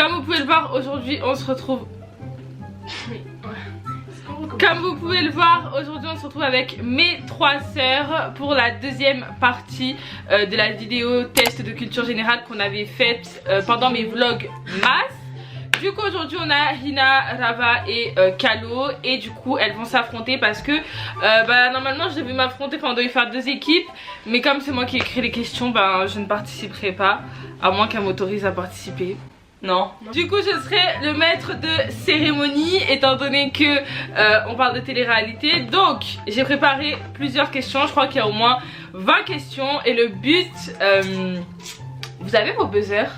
Comme vous pouvez le voir, aujourd'hui on se retrouve. Comme vous pouvez le voir, aujourd'hui on se retrouve avec mes 3 sœurs pour la deuxième partie de la vidéo test de culture générale qu'on avait faite pendant mes vlogs masse. Du coup aujourd'hui on a Hina, Rava et Kalo, et du coup elles vont s'affronter parce que normalement je devais m'affronter, on devait faire 2 équipes, mais comme c'est moi qui ai écrit les questions, je ne participerai pas, à moins qu'elle m'autorise à participer. Non. Du coup je serai le maître de cérémonie étant donné que on parle de télé-réalité. Donc j'ai préparé plusieurs questions, je crois qu'il y a au moins 20 questions et le but... vous avez vos buzzers.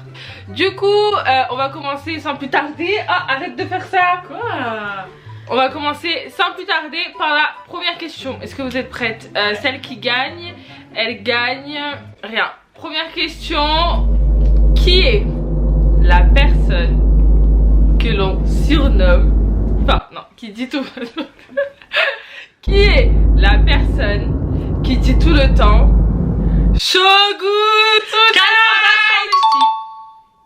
Du coup on va commencer sans plus tarder. Ah, arrête de faire ça. Quoi? On va commencer sans plus tarder par la première question. Est-ce que vous êtes prêtes? Celle qui gagne, elle gagne rien. Première question. Qui est la personne que l'on surnomme, enfin non, qui dit tout qui est la personne qui dit tout le temps Shogun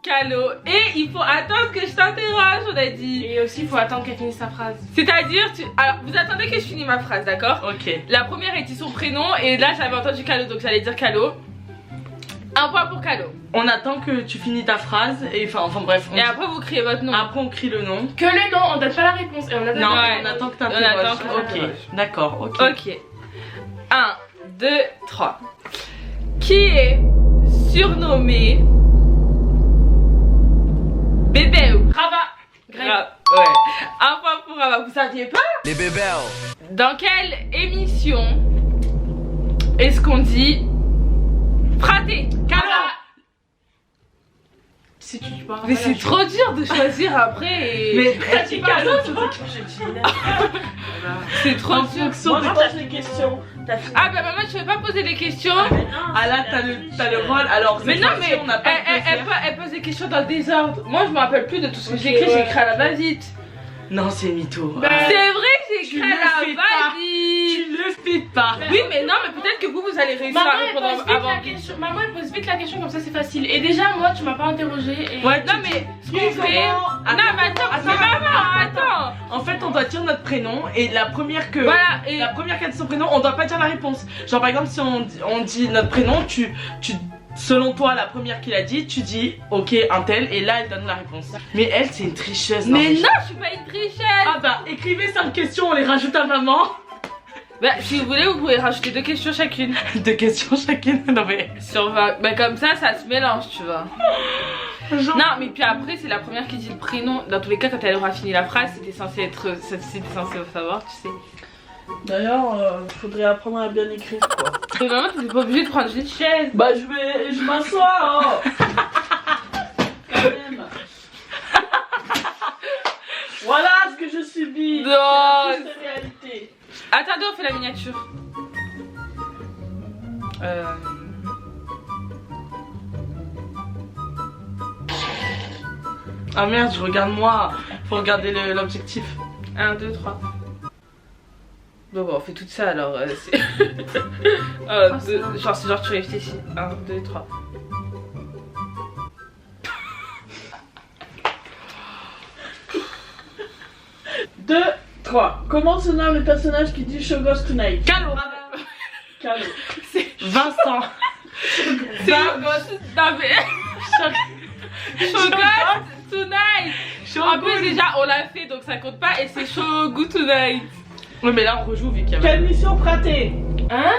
Kalo? Et il faut attendre que je t'interroge, on a dit. Et aussi il faut attendre qu'elle finisse sa phrase. C'est-à-dire, alors vous attendez que je finisse ma phrase, d'accord? Ok. La première était son prénom et là j'avais entendu Kalo, donc j'allais dire Kalo. Un point pour Kalo. On attend que tu finis ta phrase et enfin bref. Et après vous criez votre nom. Après on crie le nom. Que le nom, on donne pas la réponse et on attend. Non, on attend que t'interroges. Ok, d'accord, ok. Ok. 1, 2, 3. Qui est surnommé Bébé? Rava. Ouais. Un point pour Rava. Vous saviez pas? Les bébés. Dans quelle émission est-ce qu'on dit fraté? Kalo. Si tu parles. Mais c'est trop dur de choisir après et... Mais pratique Kalo, c'est trop dur. Moi je pose les questions. Ah bah maman tu veux pas poser les questions? Ah là t'as le rôle. Alors mais non mais on a pas elle pose des questions dans le désordre. Moi je me rappelle plus de tout ce que j'ai écrit, j'ai écrit à la va-vite. Non c'est mytho. C'est vrai que j'ai écrit à la va-vite. Tu le fais pas. Oui mais non mais peut-être que vous allez réussir à répondre avant. Maman elle pose vite la question comme ça c'est facile. Et déjà moi tu m'as pas interrogé et... Ouais non mais ce qu'on fait... Non mais attends. En fait on doit dire notre prénom et la première que... Voilà et... La première qui a dit son prénom on doit pas dire la réponse. Genre par exemple si on dit notre prénom tu selon toi, la première qu'il a dit, tu dis ok, un tel, et là elle donne la réponse. Mais elle, c'est une tricheuse. Mais non, je suis pas une tricheuse. Ah bah, écrivez 5 questions, on les rajoute à maman. Bah, si vous voulez, vous pouvez rajouter 2 questions chacune. 2 questions chacune? Non mais. Sur 20. Bah, comme ça se mélange, tu vois. Genre... Non, mais puis après, c'est la première qui dit le prénom. Dans tous les cas, quand elle aura fini la phrase, c'était censé savoir, tu sais. D'ailleurs, faudrait apprendre à bien écrire quoi. Mais maman, t'es pas obligée de prendre une chaise. Bah, je m'assois. Quand même. Voilà ce que je subis. Non. C'est la réalité. Attendez, on fait la miniature. Ah merde, je regarde moi. Faut regarder l'objectif. 1, 2, 3. Bon, on fait tout ça alors. Genre tu réfléchis. 1, 2, 3. Deux, 3. Comment se nomme le personnage qui dit Show Goes Tonight? Kalo. Kalo. C'est Vincent. C'est Show Goes Tonight. En plus déjà on l'a fait donc ça compte pas et c'est Show Goes Tonight. Ouais mais là on rejoue vu qu'il y a... Quelle mission pratée? Hein?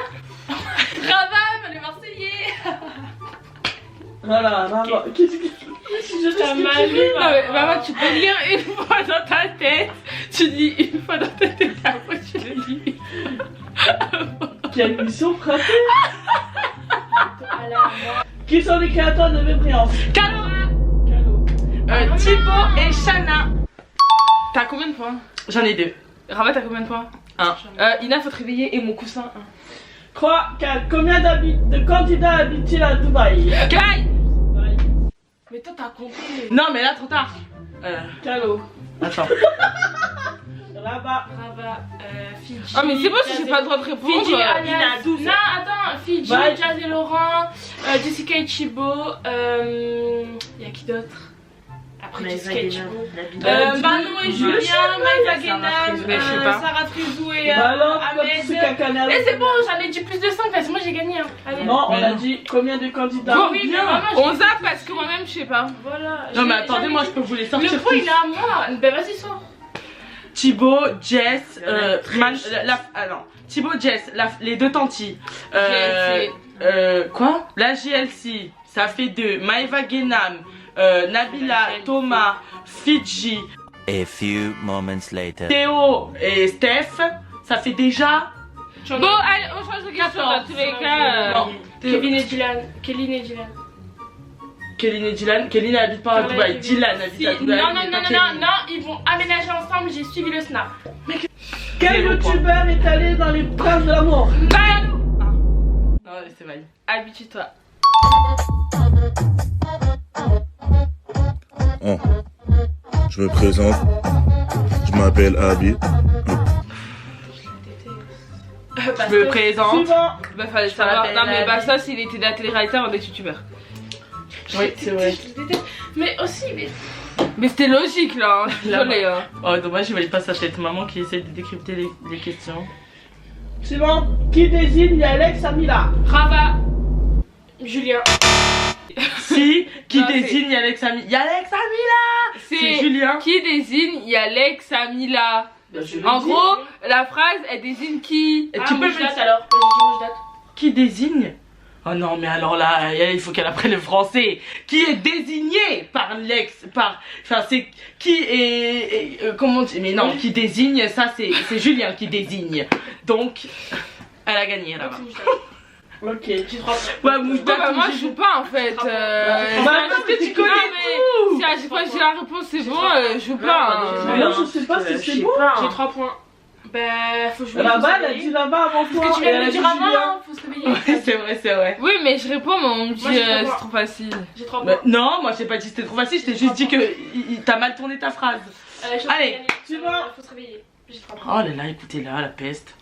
Rava, les Marseillais. Voilà, maman. Qu'est-ce que t'as mal lu? Non mais maman tu peux lire une fois dans ta tête. Tu dis une fois dans ta tête et après tu le lis. Quelle mission pratée? Qui sont les créateurs de Mébriance? Kalo. Thibaut et Shana. T'as combien de points? J'en ai 2. Rava, t'as combien de points? 1. Ina, faut te réveiller et mon coussin 1. Combien de candidats habitent-ils à Dubaï? Dubaï. Mais toi t'as compris. Non mais là trop tard. Kalo. Attends. Rava, Fidji. Ah mais c'est bon si j'ai pas le droit de répondre. Fidji, Ina, 12. Non attends, Fidji, Jazz et Laurent, Jessica et Chibo, y'a qui d'autre? Après du sketch. Manon et Julien, Maïva Guénam, Sarah Frizou et Ahmed. Et c'est bon, j'en ai dit plus de 5 parce que moi j'ai gagné. Allez. Non, on a dit combien de candidats? On zappe parce que moi-même je sais pas. Voilà. Non mais attendez, moi je peux vous les sortir. Le point il est à moi. Ben vas-y, sors. Thibaut, Jess, Thibaut, Jess, les deux tantis. Quoi? La JLC, ça fait 2. Maïva Guénam, Nabila, Thomas, Fidji. A few moments later. Théo et Steph, ça fait déjà. Bon, allez, on change de question dans tous les cas. Kevin et Dylan. Kéline et Dylan. Kéline et Dylan. Kéline n'habite pas à Dubaï. Dylan habite à Dubaï. Non, ils vont aménager ensemble. J'ai suivi le snap. Quel youtubeur est allé dans les princes de l'amour? Non, c'est mal. Habitue-toi. Oh. Je me présente. Je m'appelle Abi. Je me présente. Bah fallait savoir. Non mais Bastos il était de la télé-réalité avant d'être youtubeur. Oui c'est vrai. Mais aussi mais c'était logique là. Désolé hein. Oh dommage il valait pas sa tête. Maman qui essaie de décrypter les questions. Suivant. Qui désigne Alex Amila? Rava. Julien. Si, qui désigne Alex Amila? Yalex Amila. C'est Julien. Qui désigne Yalex Amila? En gros, la phrase elle désigne qui? Tu peux date alors. Vas-y, date. Qui désigne? Oh non mais alors là il faut qu'elle apprenne le français. Qui est désigné par l'ex, enfin c'est qui est comment dire, mais non qui désigne ça c'est Julien qui désigne. Donc elle a gagné là-bas. Ok, tu te rends. Ouais, moi je joue pas en fait. Parce que tu connais tout. Si à chaque fois j'ai la réponse c'est bon, je joue pas. Non, je sais pas si c'est bon. J'ai 3 points. Bah faut jouer. Là-bas, elle a dit là-bas avant toi. Parce que tu viens de le dire avant, faut se réveiller. Ouais, c'est vrai. Oui, mais je réponds, mais on me dit c'est trop facile. J'ai 3 points. Non, moi j'ai pas dit c'était trop facile, je t'ai juste dit que t'as mal tourné ta phrase. Allez, tu vois. Faut se réveiller. J'ai 3 points. Oh là là, écoutez là, la peste.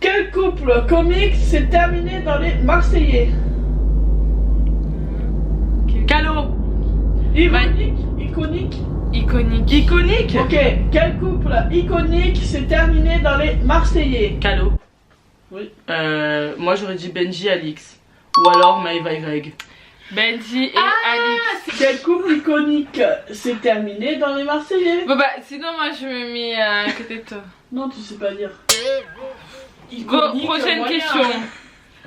Quel couple comique s'est terminé dans les Marseillais? Calo. Iconique. Ok, quel couple iconique s'est terminé dans les Marseillais? Calo. Oui. Moi j'aurais dit Benji Alix. Ou alors Maëva et Greg. Benji et Alix. Quel couple iconique s'est terminé dans les Marseillais? Bon bah sinon moi je me mets à côté de toi. Non, tu sais pas dire. Bon, prochaine question.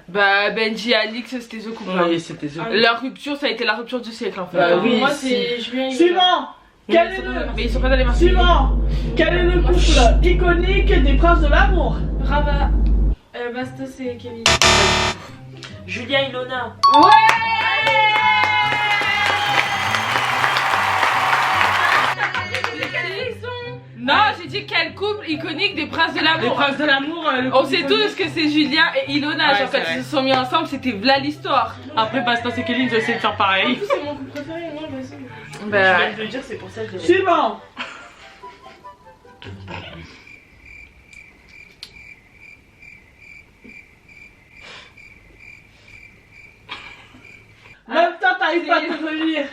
Bah Benji et Alix c'était The Couple. Oui, c'était The Couple. Leur rupture ça a été la rupture du siècle en fait. Bah oui, moi c'est Julien. Suivant. Quel est mais ils sont pas dans les Marseillais. Suivant. Quel est le couple iconique des princes de l'amour? Rava. Bastos et Kevin. Julien Ilona. Ouais. Non, j'ai dit quel couple iconique des princes de l'amour. Les princes de l'amour. On sait tous que c'est Julien et Ilona. Ouais, genre quand ils se sont mis ensemble, c'était v'là l'histoire. Après Bastos et Kéline, j'ai essayé de faire pareil. En plus, c'est mon couple préféré, moi, vas-y. Bah, je viens de le dire, c'est pour ça que je l'ai. Suivant. Même temps, t'arrives pas à te relire.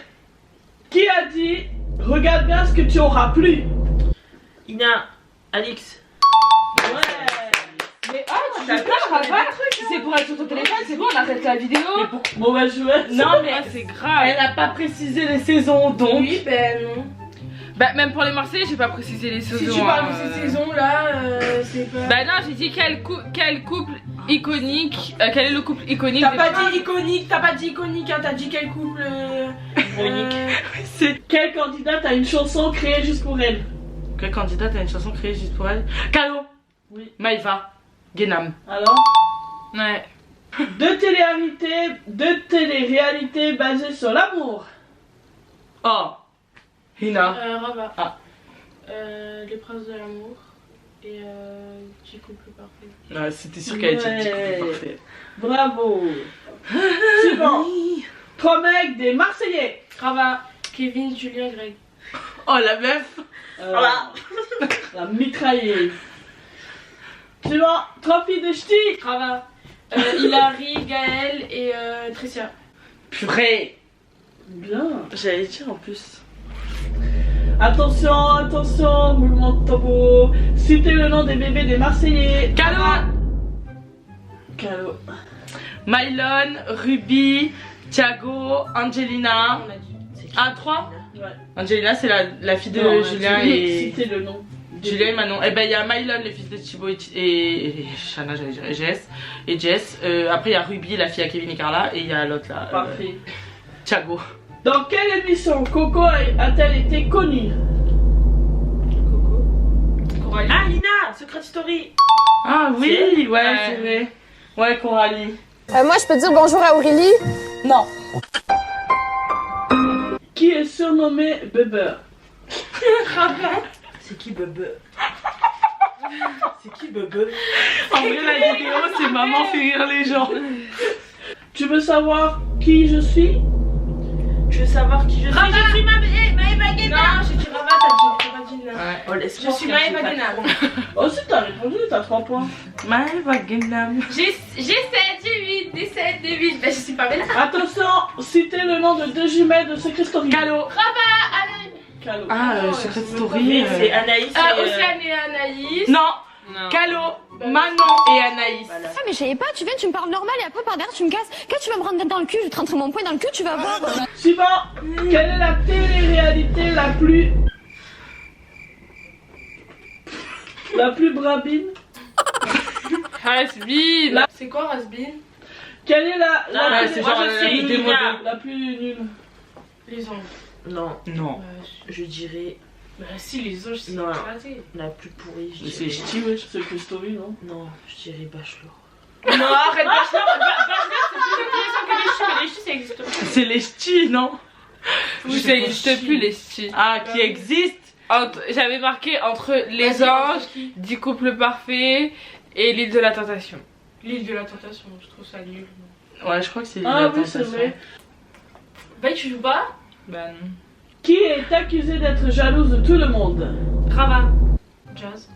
Qui a dit regarde bien ce que tu auras plus? Ina, Alix. Ouais. Mais tu peux pas, si c'est pour être sur ton téléphone, c'est bon, on arrête la vidéo. Bon, bah, je vais. Non mais c'est grave. elle a pas précisé les saisons donc. Oui, ben non. Bah, même pour les Marseillais, j'ai pas précisé les saisons. Si tu parles de ces saisons là, c'est pas. Bah, non, j'ai dit quel couple iconique. Quel est le couple iconique? T'as pas dit iconique, hein, t'as dit quel couple. Iconique. C'est Quelle candidate a une chanson créée juste pour elle? quelle candidate a une chanson créée juste pour elle? Calo. Oui. Maïva. Guénam. Alors? Ouais. Deux téléréalités basées sur l'amour. Oh. Hina. Rava. Ah. Les princes de l'amour. Et petit couple parfait. Ouais, c'était sûr qu'elle était petit Ouais. couple parfait. Bravo. Suivant. 3 mecs des Marseillais. Rava. Kevin, Julien, Greg. Oh la meuf. Voilà. La mitrailleuse. Suivant. 3 filles de ch'ti. Rava. Hilary, Gaël et Tricia. Purée. Bien. J'allais dire en plus. Attention, attention, mouvement de tambour. Citez le nom des bébés des Marseillais. Calo, Calo. Mylon, Ruby, Thiago, Angelina. On a dit. C'est qui? Ah, 3. Ouais. Angelina, c'est la fille de Non, Julien et. Citez le nom. Julien et Manon. Eh ben, il y a Mylon, le fils de Thibaut et Shana, j'allais dire, et Jess. Après, il y a Ruby, la fille à Kevin et Carla. Et il y a l'autre là. Parfait. Thiago. Dans quelle émission Coco a-t-elle été connue? Coralie. Ah, Lina, Secret Story. Ah oui, ouais, Ouais. c'est vrai. Ouais, Coralie. Moi, je peux dire bonjour à Aurélie? Non. Qui est surnommé Bubber? C'est qui Bebe? C'est qui Bebe? En vrai, la vidéo, c'est maman fait rire les gens. Tu veux savoir qui je suis? Tu veux savoir qui je suis? Rabat. Je suis Maëva Guénam. Non, j'ai dit Rabat, t'as dit Lina. Ouais. Oh, laisse-moi Je suis faire, Maëva j'ai pas Guénam. de fond. Oh, si t'as répondu, t'as 3 points. Maëva Guénam. J'ai 7, j'ai 8, des 7, des 8. Ben, je suis pas belle. Attention, citez le nom de 2 jumelles de Secret Story. Calo. Calo. Ah, Secret Story. C'est Anaïs et. Océane et Anaïs. Non. Non. Calo, Manon et Anaïs. Voilà. Ah, mais je savais pas, tu viens, tu me parles normal et après par derrière tu me casses. Quand tu vas me rentrer dans le cul, je vais te rentrer mon poing dans le cul, tu vas voir. Suivant. Quelle est la télé-réalité la plus brabine? Hasbin. C'est quoi Hasbin? Quelle est la Ah, c'est moi genre je sais, la vidéo Lina. la plus nulle? Les anges. Non, Non. je dirais Bah si, les anges, c'est Non. éclaté. la plus pourrie. Je C'est dirais... ch'ti, wesh. Secret Story, non? Non, je dirais Bachelor. Non, arrête, Bachelor, c'est plus intéressant que les ch'tis, mais les ch'tis, ça existe plus. C'est les ch'tis, non? Oui, ça existe plus, les ch'tis. Ah, qui existent. J'avais marqué entre les anges, 10 couples parfaits et l'île de la tentation. L'île de la tentation, je trouve ça nul. Ouais, je crois que c'est Ah la oui, c'est tentation. vrai. Bah, tu joues pas? Bah non. Qui est accusé d'être jalouse de tout le monde? Rabat. Jazz.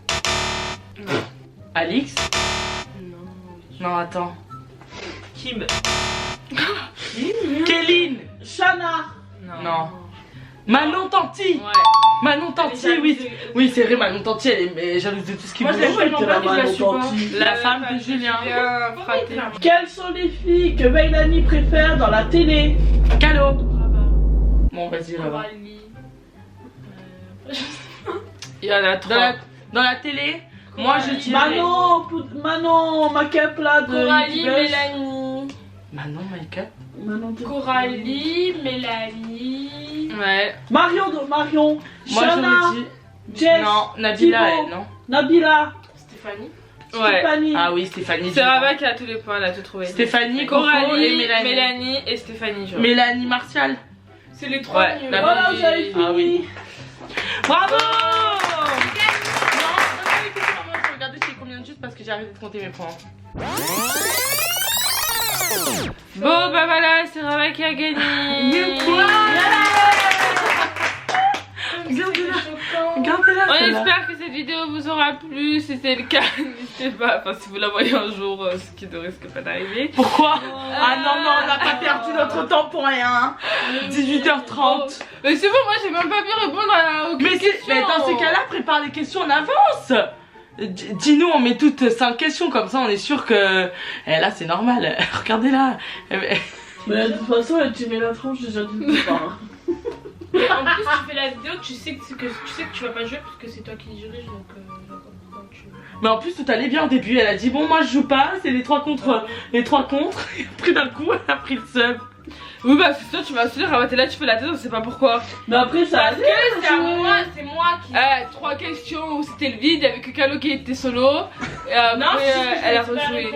Alix. Non. Non, attends. Kim. Kéline. Shana. Non. Manon Tanti. Ouais. Manon Tanti, oui. Oui, c'est vrai, Manon Tanti, elle est jalouse de tout ce qui Moi, bouge. je l'aime T'es la pas, mais je la suis pas. Manon-Tanti. La femme de Julien. fraté. Quelles sont les filles que Mélanie préfère dans la télé? Calo. Rabat. Bon, vas-y, là-bas. Coralie. Il y en a trois. Dans la télé, moi je dirais. Manon, ma cap là de Coralie, YouTubeuse. Mélanie. Manon, Maïka. Manon, t'es- Coralie, Mélanie. Ouais. Marion, Moi Shana, je dis. Jess, Non, Nabila, Thibaut. elle, non. Nabila, Stéphanie. Stéphanie. Ah oui, Stéphanie. C'est Rabat qui a tous les points, elle a tout trouvé. Stéphanie, Coco Coralie, et Mélanie. Mélanie et Stéphanie. genre. Mélanie Martial. C'est les trois. Ouais, nuls. la Voilà, vous avez fini. Ah oui. Bravo! Non, regardez je regardais c'est combien de juste parce que j'ai arrêté de compter mes points. Bon, bah voilà, c'est Rabat qui a gagné. Regardez-la. On celle-là. espère que cette vidéo vous aura plu. Si c'est le cas, n'hésitez pas. Enfin, si vous la voyez un jour, ce qui ne risque pas d'arriver. Pourquoi? Ah non, non, on n'a pas perdu notre temps pour rien. 18h30. Mais c'est bon, moi j'ai même pas pu répondre aux Mais, questions. mais dans ces cas-là, prépare les questions en avance. Dis-nous, on met toutes 5 questions comme ça, on est sûr que. Eh, là, c'est normal. Regardez-là. Mais de toute façon, elle tirait la tronche déjà d'une part. Mais en plus, tu fais la vidéo, tu sais que tu vas pas jouer parce que c'est toi qui dirige, donc tu... Mais en plus, tout allait bien au début. Elle a dit bon, moi je joue pas, c'est les 3 contre. Les 3 contre. Et après, d'un coup, elle a pris le sub. Oui, bah c'est sûr, tu vas se dire, ah, t'es là, tu fais la tête, on sait pas pourquoi. Mais après, ça Parce allait. que c'est moi qui. 3 questions où c'était le vide, il y avait que Calo qui était solo. Et après, elle a rejoué.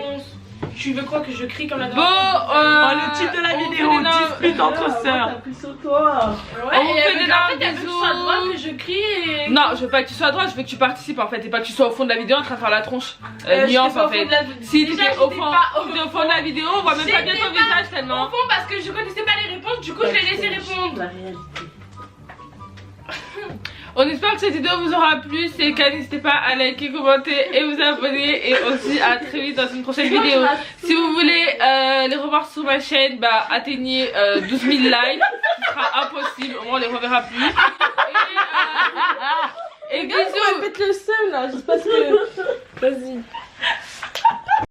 Tu veux quoi que je crie comme la Bon, le titre de la on vidéo, fait des noms. dispute entre T'as sœurs. pris sur toi. Ouais, On fait des en fait, larmes, elle veut que je bisous. sois à droite, que je crie et. Non, je veux pas que tu sois à droite, je veux que tu participes en fait, et pas que tu sois au fond de la vidéo en train de faire la tronche. J'étais Nuance pas en au fond fait. de la- Si Déjà, t'étais au j'étais fond, pas au t'étais au fond de la vidéo, on voit même pas bien ton J'étais visage Au tellement. fond, parce que je connaissais pas les réponses, du coup, je l'ai laissé répondre. La réalité. On espère que cette vidéo vous aura plu, si c'est le cas, n'hésitez pas à liker, commenter et vous abonner. Et aussi à très vite dans une prochaine vidéo. Si vous voulez les revoir sur ma chaîne, bah atteignez 12 000 likes, ce sera sera impossible, au moins on les reverra plus. Et Regarde, bisous. elle pète le seum là, juste parce que. Vas-y.